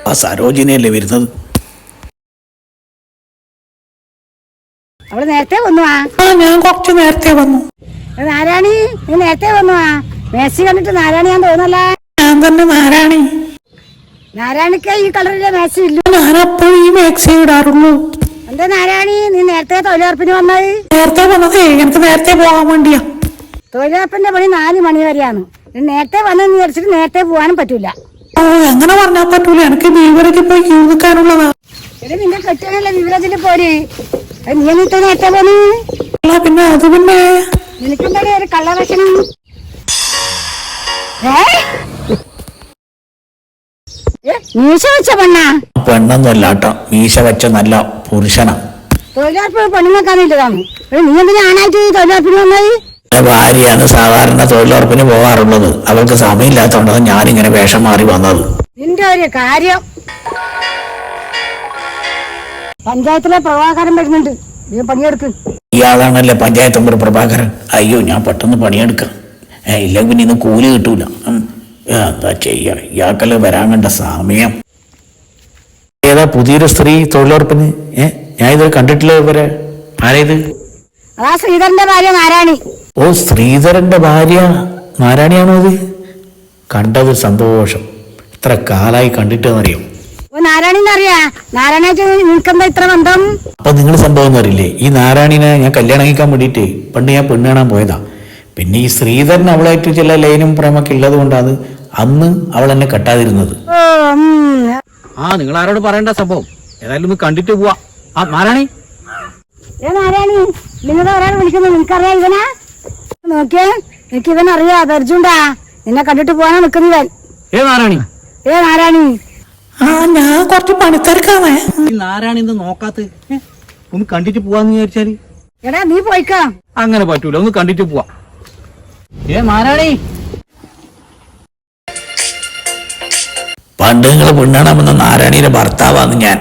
ആ സരോജിനിയല്ലേ വരുന്നത്? അവള് നേരത്തെ വന്നു. ഞാൻ കുറച്ച് നേരത്തെ വന്നു. നാരായണി, നീ നേരത്തെ വന്നു. മേശി കണ്ടിട്ട് നാരായണി ഞാൻ തോന്നല്ല. ഞാൻ തന്നെ നാരായണി. നാരായണിക്ക് ഈ കളറിലെ മേശി ഇല്ല. ഞാനപ്പോഴും ഈ മാക്സി ഇടാറുള്ളൂ. എന്താ നാരായണി, നീ നേരത്തെ തൊഴിലുറപ്പിന് വന്നത്? നേരത്തെ വന്നതേ എനിക്ക് നേരത്തെ പോകാൻ വേണ്ടിയാ. തൊഴിലുറപ്പിന്റെ പണി 4 മണി വരെയാണ്. നേരത്തെ വന്നെന്ന് വിചാരിച്ചിട്ട് നേരത്തെ പോകാനും പറ്റൂല. ഓ, എങ്ങനെ പറഞ്ഞാൽ പറ്റൂല, എനിക്ക് ബീവറേജിൽ പോയി ക്യൂ നിൽക്കാനുള്ളതാ. നിന്റെ കെട്ടിയല്ലേ ബീവറേജിൽ പോര്. നീ എന്നിട്ട് നേരത്തെ പോന്നു. പിന്നെ അത് പിന്നെ നിനക്കെന്താ ഒരു കള്ളവശനം? മീശ വെച്ച പെണ്ണാ? പെണ്ണൊന്നുമല്ല കേട്ടോ, മീശ വെച്ച നല്ല പുരുഷനാ. തൊഴിലുറപ്പ് പെണ്ണുങ്ങൾക്കാണില്ലതാണ്. നീ എന്തിനാ ആണായിട്ട് തൊഴിലുറപ്പിന് വന്നത്? ഭാര്യയാണ് സാധാരണ തൊഴിലുറപ്പിന് പോകാറുള്ളത്. അവൾക്ക് സമയമില്ലാത്തതുകൊണ്ടാണ് ഞാനിങ്ങനെ വേഷം മാറി വന്നത്. നിന്റെ ഒരു കാര്യം, പഞ്ചായത്തിലെ പ്രഭാകരൻ വരുന്നുണ്ട്, നീ പണിയെടുക്ക്. ഇയാളാണല്ലേ പഞ്ചായത്ത് മെമ്പർ പ്രഭാകരൻ? അയ്യോ, ഞാൻ പെട്ടെന്ന് പണിയെടുക്കാം. ഇല്ലെങ്കിൽ പിന്നെ ഇന്ന് കൂലി കിട്ടൂല. എന്താ ചെയ്യാ, ഇയാൾക്കല്ലേ വരാൻ കണ്ട സമയം. ഏതാ പുതിയൊരു സ്ത്രീ തൊഴിലുറപ്പിന്? ഞാൻ ഇത് കണ്ടിട്ടില്ല ഇവരെ. ആരേത്? അതാ ശ്രീധരന്റെ ഭാര്യ നാരായണി. ഓ, ശ്രീധരന്റെ ഭാര്യ നാരായണിയാണോ അത്? കണ്ടത് സന്തോഷം. ഇത്ര കാലായി കണ്ടിട്ടെന്നറിയോ? നാരായണിന്നറിയാ? നാരായണായിട്ട് നിനക്കെന്താ ഇത്ര ബന്ധം? അപ്പൊ നിങ്ങൾ സംഭവം ഒന്നും അറിയില്ലേ? ഈ നാരായണിനെ ഞാൻ കല്യാണം കഴിക്കാൻ വേണ്ടിയിട്ട് പണ്ട് ഞാൻ പെണ്ണ് കാണാൻ പോയതാ. പിന്നെ ഈ ശ്രീധരൻ അവളായിട്ട് ചില ലൈനും പ്രേമൊക്കെ ഉള്ളത് കൊണ്ടാണ് അന്ന് അവൾ എന്നെ കെട്ടാതിരുന്നത്. നിങ്ങൾ ആരോട് പറയണ്ട സംഭവം. ഏതായാലും ഒന്ന് കണ്ടിട്ട് പോവാ. നാരായണി, നാരായണി, നിങ്ങളുടെ ഒരാൾ വിളിക്കുന്നു. നിനക്കറിയാ ഇവനാ? നോക്കിയേ, എനിക്ക് ഇവനറിയാ, പരിചയണ്ടാ. നിന്നെ കണ്ടിട്ട് പോകാനാ നിക്കുന്നവൻ. നാരായണി, നാരായണി, ഞാൻ കുറച്ച് പണിത്തിരക്കാണേ. നാരായണി എന്താ നോക്കാത്ത? ഒന്ന് കണ്ടിട്ട് പോവാന്ന് വിചാരിച്ചാല്. എടാ നീ പോയിക്കാ. അങ്ങനെ പറ്റൂല, ഒന്ന് കണ്ടിട്ട് പോവാ. നാരായണി, പണ്ട് നിങ്ങൾ പെണ്ണാണെന്ന നാരായണിയുടെ ഭർത്താവാന്ന് ഞാൻ.